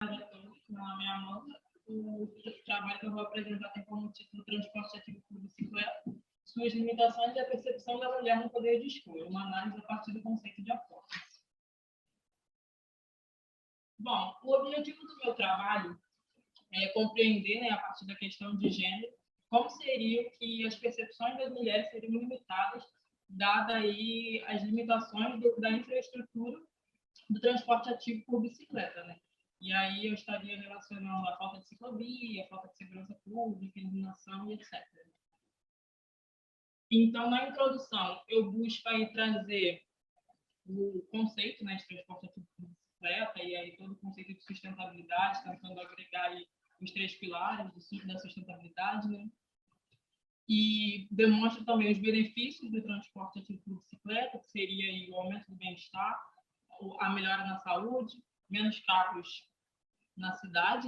Meu nome é Amanda. O trabalho que eu vou apresentar tem como título Transporte Ativo por Bicicleta, suas limitações e a percepção da mulher no poder de escolha, uma análise a partir do conceito de affordancy. Bom, o objetivo do meu trabalho é compreender, a partir da questão de gênero, como seria que as percepções das mulheres seriam limitadas, dada aí as limitações da infraestrutura do transporte ativo por bicicleta, E aí eu estaria relacionando a falta de ciclovia, a falta de segurança pública, iluminação e etc. Então, na introdução, eu busco aí trazer o conceito, de transporte ativo por bicicleta e aí todo o conceito de sustentabilidade, tentando agregar aí os 3 pilares da sustentabilidade, E demonstra também os benefícios do transporte ativo por bicicleta, que seria aí o aumento do bem-estar, a melhora na saúde, menos carros na cidade,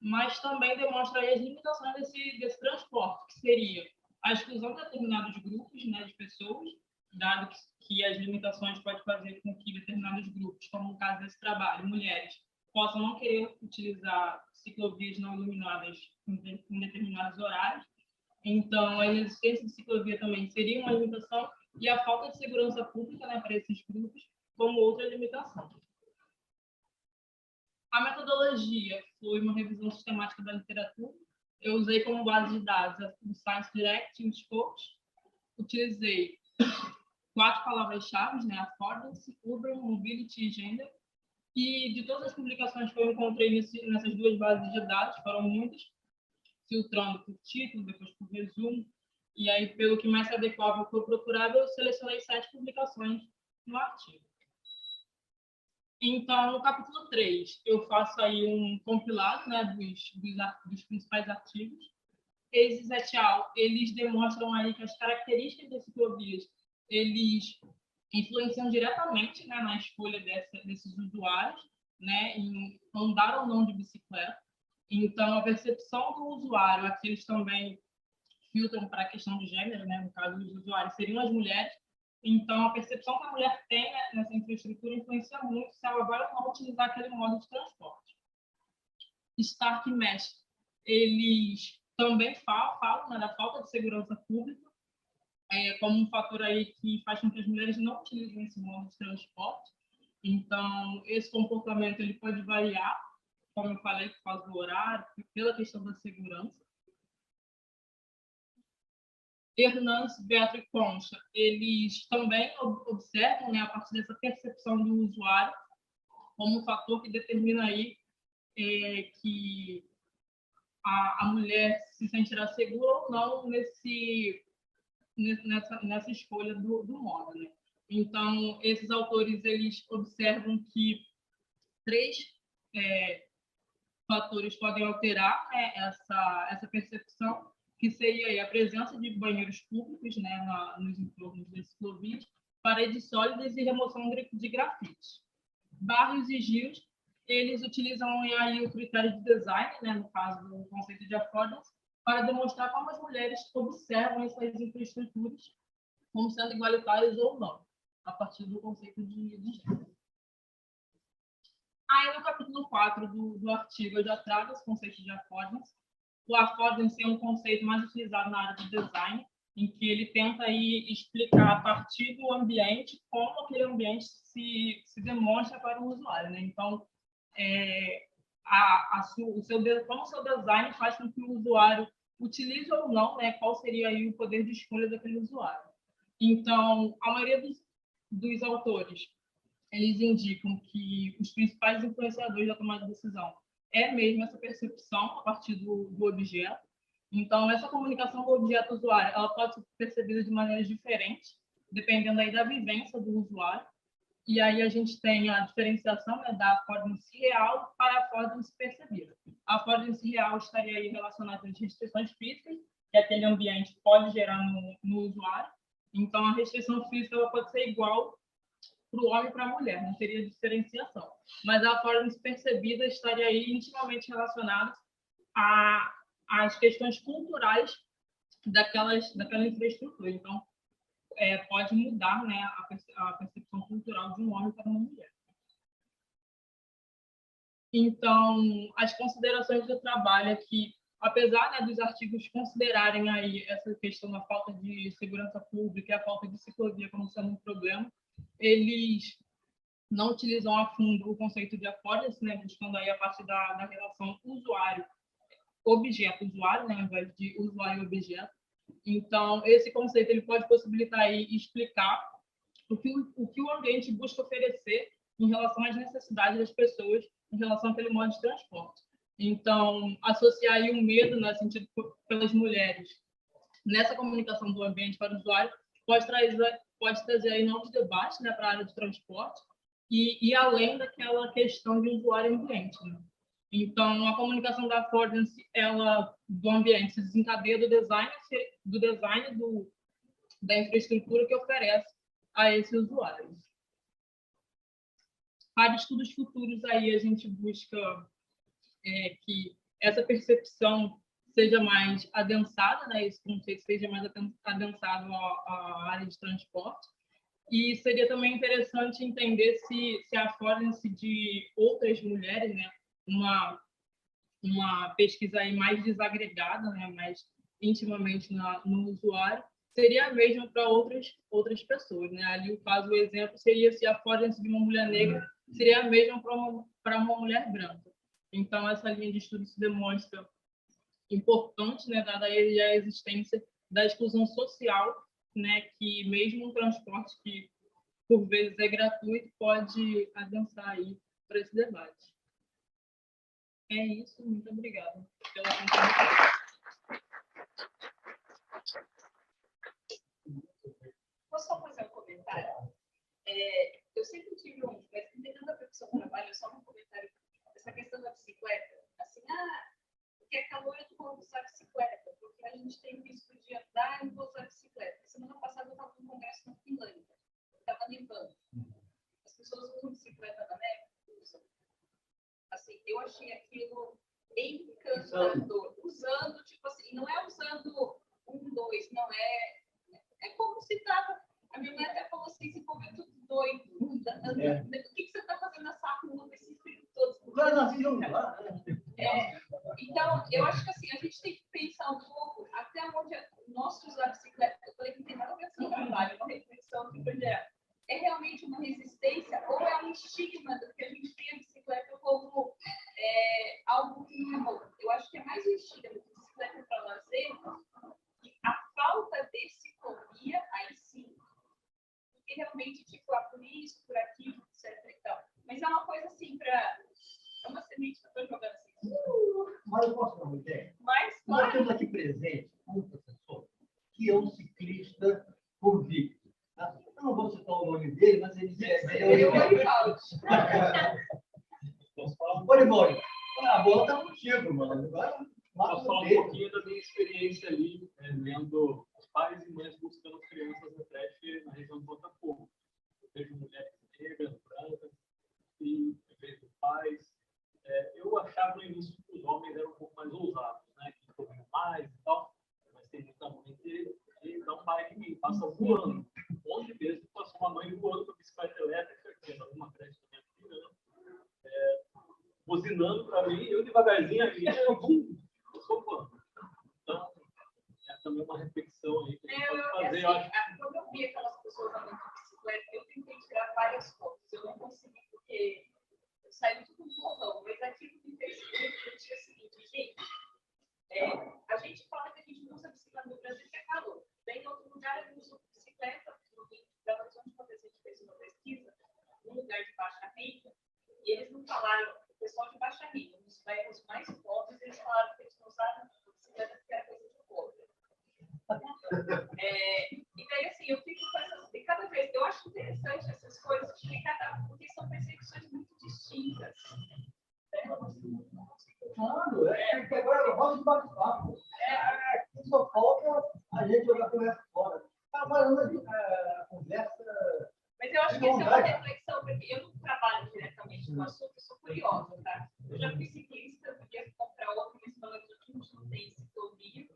Mas também demonstra aí as limitações desse transporte, que seria a exclusão de determinados grupos, de pessoas, dado que as limitações podem fazer com que determinados grupos, como no caso desse trabalho, mulheres, possam não querer utilizar ciclovias não iluminadas em determinados horários. Então, a existência de ciclovia também seria uma limitação e a falta de segurança pública, para esses grupos, como outra limitação. A metodologia foi uma revisão sistemática da literatura. Eu usei como base de dados o Science Direct e o Scopes. Utilizei 4 palavras-chave, affordance, urban, mobility e gender. E de todas as publicações que eu encontrei nessas 2 bases de dados, foram muitas, filtrando por título, depois por resumo, e aí, pelo que mais se adequava ao que eu procurava, eu selecionei 7 publicações no artigo. Então, no capítulo 3, eu faço aí um compilado dos principais artigos. Esses et al., eles demonstram aí que as características das ciclovias, eles influenciam diretamente, na escolha desses usuários, em andar ou não de bicicleta. Então, a percepção do usuário, aqui eles também filtram para a questão de gênero, no caso dos usuários, seriam as mulheres. Então, a percepção que a mulher tem nessa infraestrutura influencia muito se ela vai ou não utilizar aquele modo de transporte. Stark e Mesh, eles também falam da falta de segurança pública, como um fator aí que faz com que as mulheres não utilizem esse modo de transporte. Então, esse comportamento ele pode variar, como eu falei, por causa do horário, pela questão da segurança. Hernandes, Beato e Concha, eles também observam, a partir dessa percepção do usuário, como um fator que determina aí que a mulher se sentirá segura ou não nessa escolha do modo. Então, esses autores eles observam que 3 fatores podem alterar essa percepção, que seria aí a presença de banheiros públicos, nos entornos das ciclovias, paredes sólidas e remoção de grafites. Barrios e rios, eles utilizam aí o critério de design, no caso do conceito de affordance, para demonstrar como as mulheres observam essas infraestruturas como sendo igualitárias ou não, a partir do conceito de gênero. Aí, no capítulo 4 do artigo, eu já trago esse conceito de affordance. O affordance é um conceito mais utilizado na área do design, em que ele tenta aí explicar a partir do ambiente como aquele ambiente se demonstra para o usuário. Então, como o seu design faz com que o usuário utilize ou não, qual seria aí o poder de escolha daquele usuário. Então, a maioria dos autores, eles indicam que os principais influenciadores da tomada de decisão é mesmo essa percepção a partir do objeto. Então, essa comunicação do objeto usuário, ela pode ser percebida de maneiras diferentes, dependendo aí da vivência do usuário. E aí a gente tem a diferenciação da affordance real para a affordance percebida. A affordance real estaria aí relacionada às restrições físicas que aquele ambiente pode gerar no usuário. Então, a restrição física ela pode ser igual para o homem e para a mulher, não teria diferenciação. Mas a affordance percebida estaria aí intimamente relacionada às questões culturais daquela infraestrutura. Então, pode mudar a percepção cultural de um homem para uma mulher. Então, as considerações do trabalho é que, apesar, né, dos artigos considerarem aí essa questão da falta de segurança pública e a falta de ciclovia como sendo um problema, eles não utilizam a fundo o conceito de affordance, né, buscando aí a partir da relação usuário-objeto, né, ao invés de usuário-objeto. Então, esse conceito ele pode possibilitar aí explicar o que o ambiente busca oferecer em relação às necessidades das pessoas em relação àquele modo de transporte. Então, associar aí o medo, né, sentido pelas mulheres, nessa comunicação do ambiente para o usuário, pode trazer aí novos debates, né, para a área de transporte e além daquela questão de usuário e ambiente, né? Então, a comunicação da affordance, ela, do ambiente, se desencadeia do design da infraestrutura que oferece a esses usuários. Para estudos futuros, aí a gente busca que essa percepção seja mais adensada, né, esse conceito seja mais adensado à área de transporte. E seria também interessante entender se a affordance de outras mulheres, né, uma pesquisa aí mais desagregada, né, mais intimamente no usuário, seria a mesma para outras pessoas, né? Ali o exemplo seria se a affordance de uma mulher negra seria a mesma para uma mulher branca. Então essa linha de estudo se demonstra importante, né, dada a existência da exclusão social, né, que mesmo um transporte que por vezes é gratuito pode avançar aí para esse debate. É isso, muito obrigada pela atenção. Posso só fazer um comentário? Eu sempre tive mas não tem nada a ver com o seu trabalho, só um comentário. Essa questão da bicicleta, assim, porque é calor, eu vou usar bicicleta, porque a gente tem risco de andar e vou usar bicicleta. Semana passada eu estava num congresso na Finlândia, estava nevando. As pessoas usam bicicleta na neve? Usam. Assim, eu achei aquilo encantador. Usando, tipo assim, não é usando 1, 2, não é. É como se tava. A minha mãe até falou assim: esse povo é tudo doido. O que você está fazendo nessa rua com esses filhos todos? Então, eu acho que assim, a gente tem que pensar um pouco até onde o nosso usar bicicleta. Eu falei que não tem nada a ver com o trabalho, uma reflexão que é realmente uma resistência ou é um estigma do que a gente tem a bicicleta como algo que não é bom? Eu acho que é mais um estigma de bicicleta para lazer e a falta de ciclovia, aí sim. Porque realmente, tipo, por isso, por aquilo, etc. E tal. Mas é uma coisa assim para. É uma semente que eu estou jogando assim. Mas eu posso dar uma ideia? Mas, nós claro. temos aqui presente um professor que é um ciclista convicto. Tá? Eu não vou citar o nome dele, mas ele é o Orivaldo. A bola está contigo, mano. Agora, vou falar um pouquinho da minha experiência ali, vendo os pais e mães buscando crianças na creche na região do Botafogo. Eu vejo mulheres negras, brancas, e eu vejo pais. Eu achava no início que os homens eram um pouco mais ousados, né? Que corriam mais e tal, mas tem muita mãe que dá um pai de mim, passa voando. Ontem mesmo passou uma mãe voando com a bicicleta elétrica, que é uma creche da minha filha, né? Buzinando para mim, eu devagarzinho ali, eu sou fã. Então, é também uma reflexão aí que a gente pode fazer. Eu acho. Quando eu vi aquelas pessoas andando de bicicleta, eu tentei tirar várias fotos. Eu não consegui, porque eu saí tudo um borrão. Mas aquilo me fez refletir o seguinte, gente, a gente fala que a gente não usa bicicleta no Brasil, que é calor. Daí, em outro lugar, eu uso bicicleta. No Belo Horizonte, quando a gente fez uma pesquisa, num lugar de baixa renda, e eles não falaram, o pessoal de baixa renda, nos bairros mais pobres, eles falaram que eles não usaram bicicleta porque era coisa de pobre. E daí, assim, eu fico com essas. E cada vez, eu acho interessante essas coisas, porque são percepções muito distintas. Claro, agora roda de bate-papo. Só falta a gente jogar a conversa fora. Agora, a conversa. Mas eu acho que essa é uma reflexão, porque eu não trabalho diretamente com o assunto, eu sou curiosa, tá? Eu já fui ciclista, eu podia comprar outro, mas pelo menos a gente não tem ciclovia.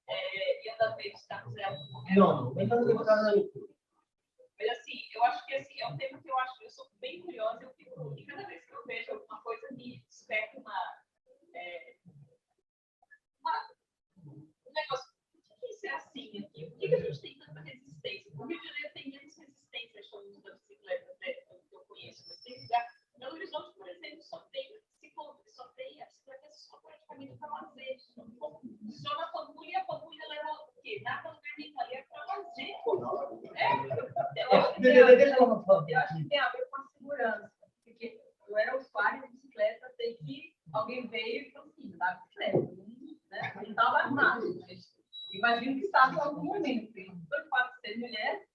E andando meio de estado zero. Não, mas assim, eu acho que assim, é um tema que eu sou bem curiosa, e cada vez que eu vejo alguma coisa, me Deixa ela falar. Eu acho que tem a ver com a segurança. Porque eu era usuário de bicicleta, sei que alguém veio e falou assim, dá bicicleta. Né? Não estava armado. Mas imagino que estava em algum momento. E pelo fato de ser mulher,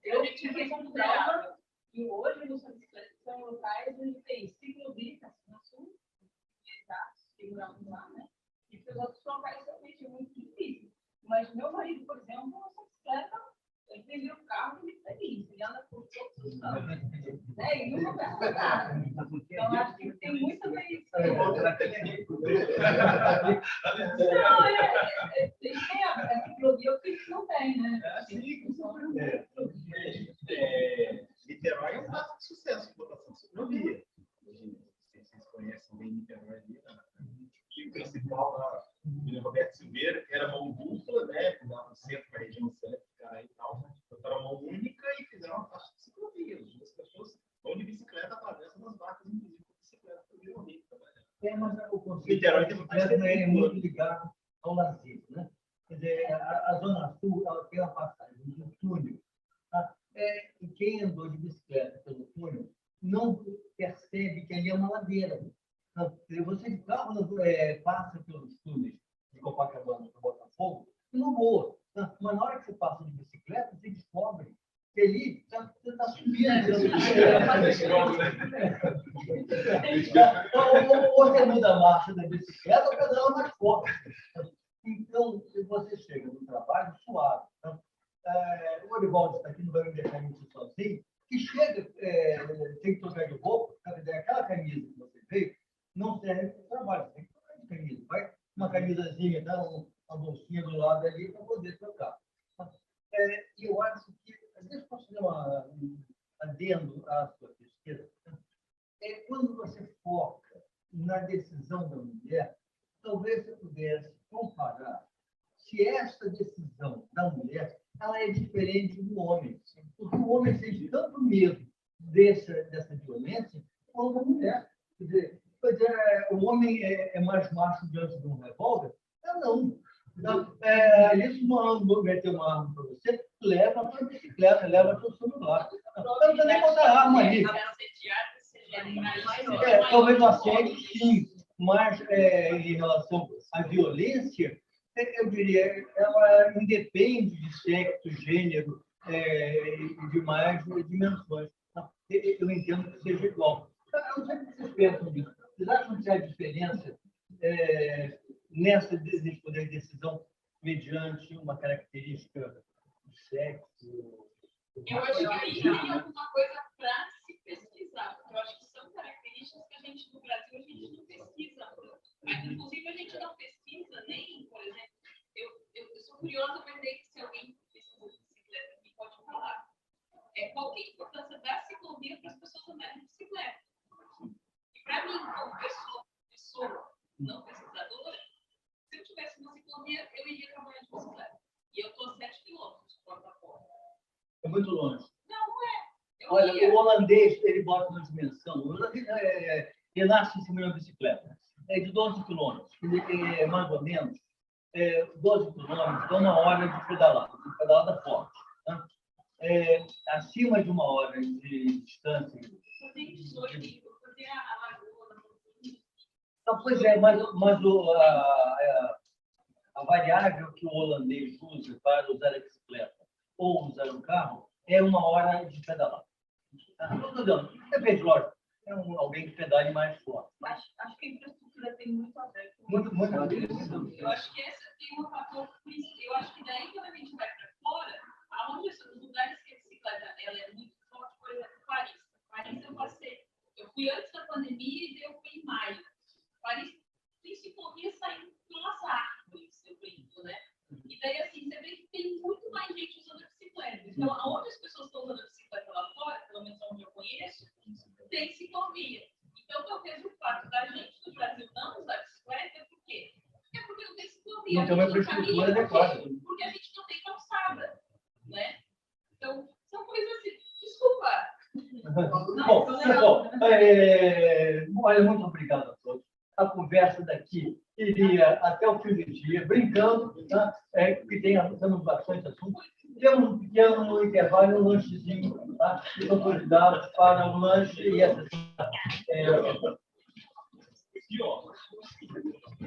eu fiquei com trauma. E hoje, nos bicicletas são locais onde tem ciclovia, no sul, segurando lá, né? E os outros locais realmente é muito difícil. Mas meu marido, por exemplo, na bicicleta, ele vendeu o carro e ele é feliz. Ele anda por todos os lados. Né? E nunca perde nada. Então, acho que tem muita vez. Não, tem a ciclovia que eles não têm, né? Niterói é um caso de sucesso de votação de ciclovia. Vocês conhecem bem Niterói ali, e o principal lá, o Roberto Silveira, era mão dupla, né? Lá no centro da região cética e tal, botaram mão única e fizeram uma faixa de ciclovia. As pessoas vão de bicicleta, atravessam nas vacas, inclusive com bicicleta, para o Rio Rio trabalhar. Mas o conceito Niterói de tem bicicleta é muito ligado ao lazer, né? Quer dizer, a Zona Sul ela tem uma passagem de túnel. Tá? E quem andou de bicicleta pelo túnel não percebe que ali é uma ladeira. Você de carro passa pelos túneis de Copacabana para Botafogo e não voa. Mas na hora que você passa de bicicleta, você descobre que ali você está subindo. Ou você muda a marcha da bicicleta ou pedala mais forte. Então, você chega no trabalho suave. Então, o Orivaldo está aqui, não vai me deixar mentir sozinho, que chega, tem que trocar de roupa, aquela camisa que você veio, não serve para o trabalho, você tem que trocar de camisa. Vai uma camisazinha, dá uma bolsinha do lado ali para poder trocar. E eu acho que, às vezes, posso fazer um adendo à sua pesquisa, quando você foca na decisão da mulher, talvez você pudesse comparar se essa decisão da mulher ela é diferente do homem. Porque o homem sente tanto medo dessa violência quanto a mulher. Quer dizer, o homem é mais macho diante de um revólver? Não. Isso não vai ter uma arma para você, leva a sua bicicleta, leva o seu celular. Não precisa nem botar arma ali. Talvez não aceite, sim, mas em relação à violência, eu diria, ela independe de sexo, gênero e demais dimensões. Eu entendo que seja igual. Eu não sei o que vocês pensam disso. Vocês acham que há diferença nesse poder de decisão mediante uma característica do sexo? Eu acho que aí tem alguma coisa para se pesquisar, porque eu acho que são características que a gente, no Brasil, a gente não pesquisa. Inclusive, a gente não pesquisa nem, por exemplo, eu sou curiosa para ver se alguém pesquisa de bicicleta aqui pode falar. Qual que é a importância da ciclovia para as pessoas andarem de bicicleta? E para mim, como pessoa não pesquisadora, se eu tivesse uma ciclovia, eu iria trabalhar de bicicleta. E eu estou a 7 quilômetros de porta a porta. É muito longe. Não é. Olha, o holandês, ele bota uma dimensão. O holandês, ele nasce em cima de uma bicicleta. É de 12 quilômetros. Mais ou menos 12 quilômetros, dá uma hora de pedalada forte. Né? Acima de uma hora de distância. Eu tenho 18, vou fazer a lagoa. Então, pois é, mas a variável que o holandês usa para usar a bicicleta ou usar o carro é uma hora de pedalada. Depende, lógico. Alguém que pedale mais forte. Mas acho que a infraestrutura tem muito a ver com Muito a ver. Eu acho que esse tem um fator principal. Eu acho que daí, quando a gente vai para fora, aonde os lugares que a bicicleta ela é muito forte, por exemplo, Paris. Paris eu passei. Eu fui antes da pandemia e eu fui em maio. Paris tem ciclovia saindo pelas árvores, eu brinco, né? E daí, assim, você vê que tem muito mais gente usando a bicicleta. Então, aonde as pessoas estão usando a bicicleta lá fora, pelo menos onde eu conheço, tem ciclovia. Então, talvez o fato da gente no Brasil não usar bicicleta, por quê? Porque não tem ciclovia. Não tem uma infraestrutura adequada. Porque a gente não tem calçada, né? Então, são coisas assim. Desculpa. Bom, olha, muito obrigado a todos. A conversa daqui iria até o fim do dia, brincando, né? Que temos bastante assunto. Temos um pequeno intervalo, um lanchezinho tá? E são convidados para um lanche e essa. Aqui, ó.